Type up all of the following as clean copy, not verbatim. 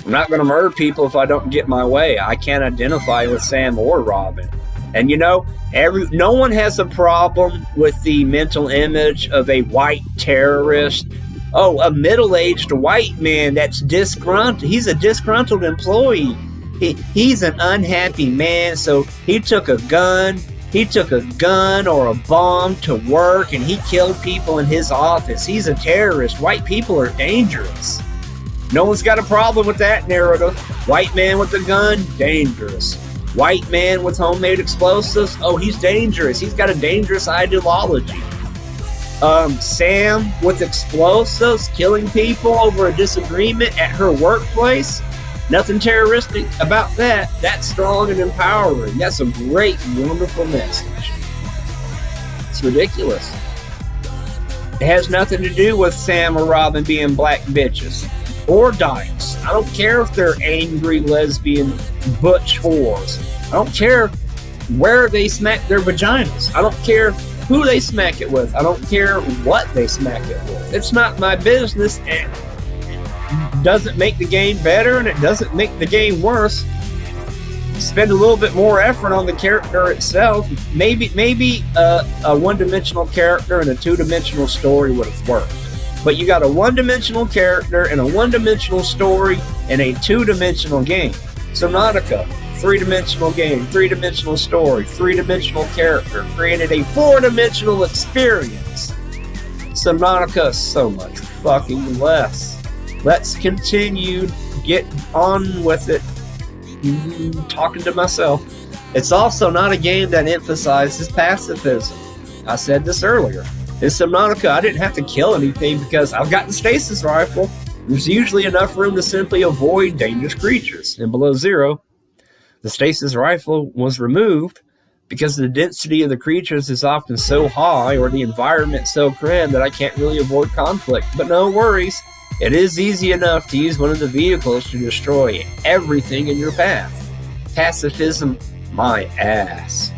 I'm not going to murder people if I don't get my way. I can't identify with Sam or Robin. And you know, no one has a problem with the mental image of a white terrorist. Oh, a middle-aged white man that's disgruntled. He's a disgruntled employee. He's an unhappy man, so he took a gun or a bomb to work and he killed people in his office. He's a terrorist. White people are dangerous. No one's got a problem with that narrative. White man with a gun, dangerous. White man with homemade explosives, oh, he's dangerous. He's got a dangerous ideology. Sam with explosives, killing people over a disagreement at her workplace. Nothing terroristic about that. That's strong and empowering. That's a great, wonderful message. It's ridiculous. It has nothing to do with Sam or Robin being black bitches or dykes. I don't care if they're angry lesbian butch whores. I don't care where they smack their vaginas. I don't care who they smack it with. I don't care what they smack it with. It's not my business. It doesn't make the game better and it doesn't make the game worse. Spend a little bit more effort on the character itself. Maybe a one-dimensional character and a two-dimensional story would have worked. But you got a one-dimensional character and a one-dimensional story and a two-dimensional game. Subnautica, three-dimensional game, three-dimensional story, three-dimensional character, created a four-dimensional experience. Subnautica is so much fucking less. Let's continue, get on with it. Talking to myself. It's also not a game that emphasizes pacifism. I said this earlier. In Subnautica, I didn't have to kill anything because I've got the stasis rifle. There's usually enough room to simply avoid dangerous creatures. And below zero, the stasis rifle was removed because the density of the creatures is often so high or the environment so cramped that I can't really avoid conflict. But no worries. It is easy enough to use one of the vehicles to destroy everything in your path. Pacifism, my ass.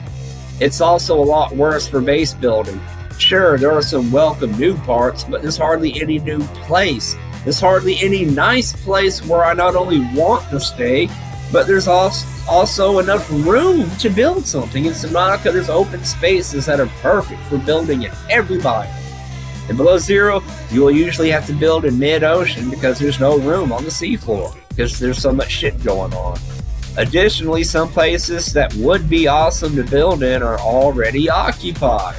It's also a lot worse for base building. Sure, there are some welcome new parts, but there's hardly any new place. There's hardly any nice place where I not only want to stay, but there's also enough room to build something. In Subnautica, there's open spaces that are perfect for building in every biome. And below zero, you will usually have to build in mid-ocean because there's no room on the seafloor because there's so much shit going on. Additionally, some places that would be awesome to build in are already occupied.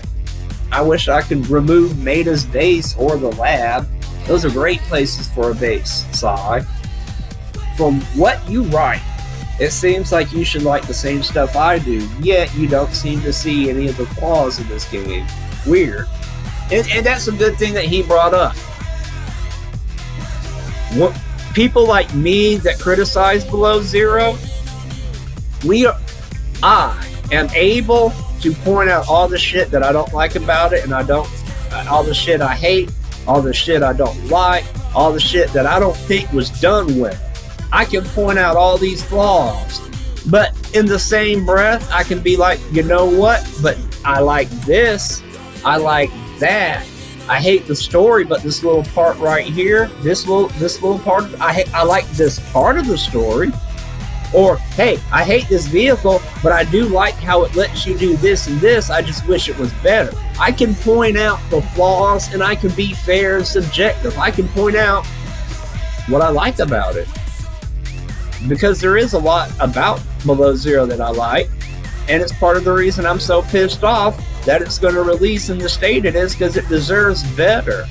I wish I could remove Meta's base or the lab. Those are great places for a base, Sai. From what you write, it seems like you should like the same stuff I do, yet you don't seem to see any of the flaws in this game. Weird. And that's a good thing that he brought up. People like me that criticize below zero, I am able to point out all the shit that I don't like about it, and all the shit I hate, all the shit I don't like, all the shit that I don't think was done with. I can point out all these flaws, but in the same breath, I can be like, you know what? But I like this. I like that. I hate the story, but this little part right here, this little part, I like this part of the story. Or, hey, I hate this vehicle, but I do like how it lets you do this and this. I just wish it was better. I can point out the flaws, and I can be fair and subjective. I can point out what I like about it. Because there is a lot about Below Zero that I like, and it's part of the reason I'm so pissed off that it's going to release in the state it is, because it deserves better.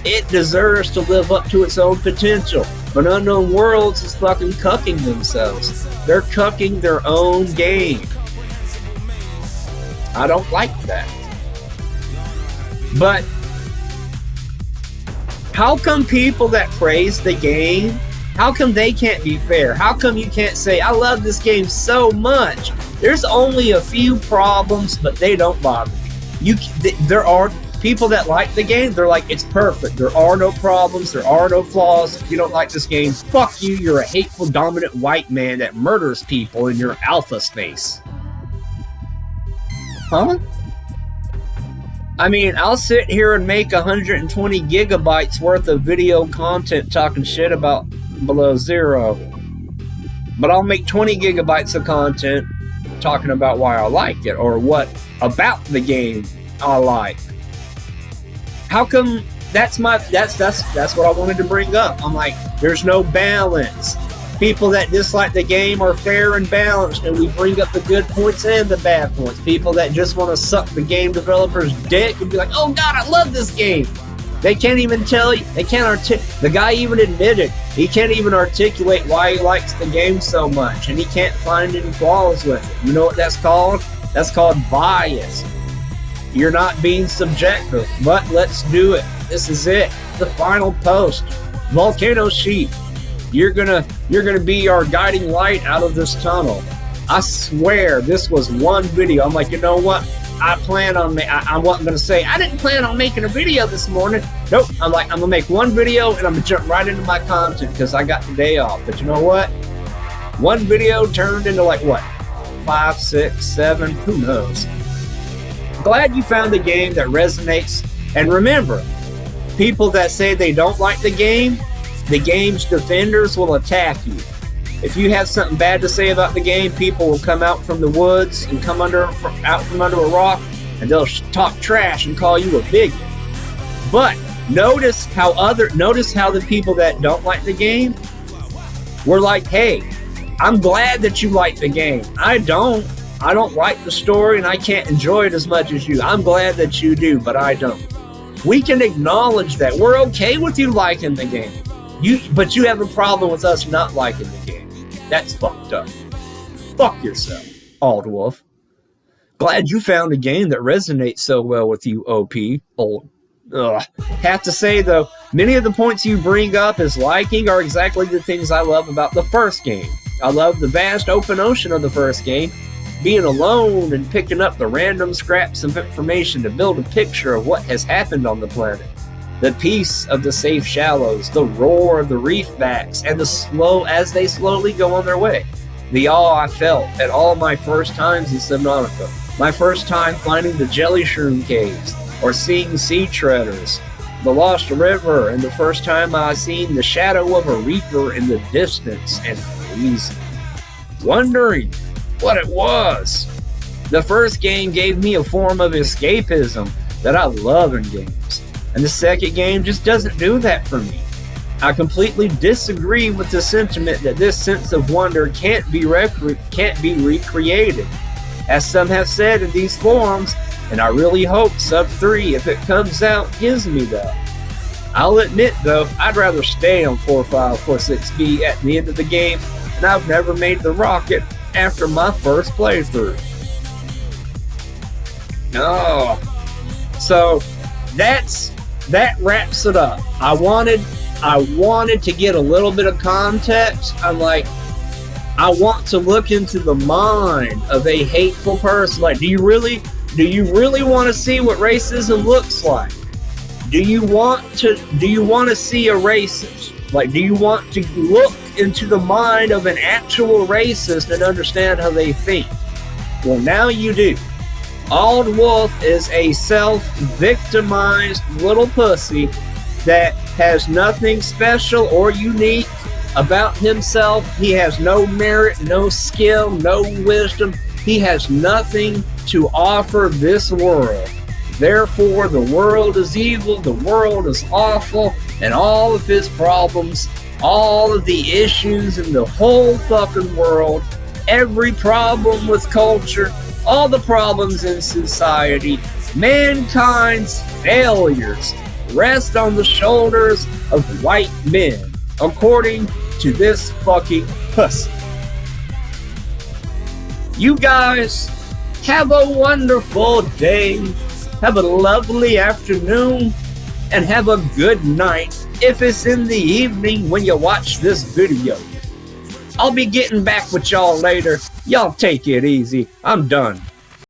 It deserves to live up to its own potential. But Unknown Worlds is fucking cucking themselves. They're cucking their own game. I don't like that. But how come people that praise the game, how come they can't be fair? How come you can't say, I love this game so much? There's only a few problems, but they don't bother me. There are people that like the game, they're like, it's perfect. There are no problems. There are no flaws. If you don't like this game, fuck you. You're a hateful, dominant white man that murders people in your alpha space. Huh? I mean, I'll sit here and make 120 gigabytes worth of video content talking shit about below zero. But I'll make 20 gigabytes of content talking about why I like it or what about the game I like. How come that's what I wanted to bring up. I'm like, there's no balance. People that dislike the game are fair and balanced, and we bring up the good points and the bad points. People that just want to suck the game developer's dick and be like, oh God, I love this game. They can't even tell you. They can't the guy even admitted he can't even articulate why he likes the game so much, and he can't find any flaws with it. You know what that's called? That's called bias. You're not being subjective, but let's do it. This is it. The final post. Volcano Sheep. You're gonna be our guiding light out of this tunnel. I swear this was one video. I'm like, you know what? I wasn't gonna say I didn't plan on making a video this morning. Nope. I'm like, I'm gonna make one video and I'm gonna jump right into my content because I got the day off. But you know what? One video turned into like what? 5, 6, 7, who knows? Glad you found a game that resonates. And remember, people that say they don't like the game's defenders will attack you. If you have something bad to say about the game, people will come out from the woods and come out from under a rock, and they'll talk trash and call you a bigot. But notice how the people that don't like the game were like, hey, I'm glad that you like the game. I don't like the story and I can't enjoy it as much as you. I'm glad that you do, but I don't. We can acknowledge that. We're okay with you liking the game. But you have a problem with us not liking the game. That's fucked up. Fuck yourself, Old Wolf. Glad you found a game that resonates so well with you, OP. Have to say, though, many of the points you bring up as liking are exactly the things I love about the first game. I love the vast open ocean of the first game, being alone and picking up the random scraps of information to build a picture of what has happened on the planet. The peace of the safe shallows, the roar of the reef backs, and as they slowly go on their way. The awe I felt at all my first times in Subnautica. My first time finding the jelly shroom caves, or seeing sea treaders, the lost river, and the first time I seen the shadow of a reaper in the distance and freezing. Wondering what it was. The first game gave me a form of escapism that I love in games. And the second game just doesn't do that for me. I completely disagree with the sentiment that this sense of wonder can't be recreated. As some have said in these forums, and I really hope Sub 3, if it comes out, gives me that. I'll admit though, I'd rather stay on 4546B at the end of the game, and I've never made the rocket after my first playthrough. So that wraps it up. I wanted to get a little bit of context. I'm like, I want to look into the mind of a hateful person. Like, do you really want to see what racism looks like? Do you want to see a racist? Like, do you want to look into the mind of an actual racist and understand how they think? Well, now you do. Old Wolf is a self-victimized little pussy that has nothing special or unique about himself. He has no merit, no skill, no wisdom. He has nothing to offer this world. Therefore, the world is evil, the world is awful, and all of his problems, all of the issues in the whole fucking world, every problem with culture, all the problems in society, mankind's failures rest on the shoulders of white men, according to this fucking pussy. You guys have a wonderful day, have a lovely afternoon, and have a good night if it's in the evening when you watch this video. I'll be getting back with y'all later. Y'all take it easy. I'm done.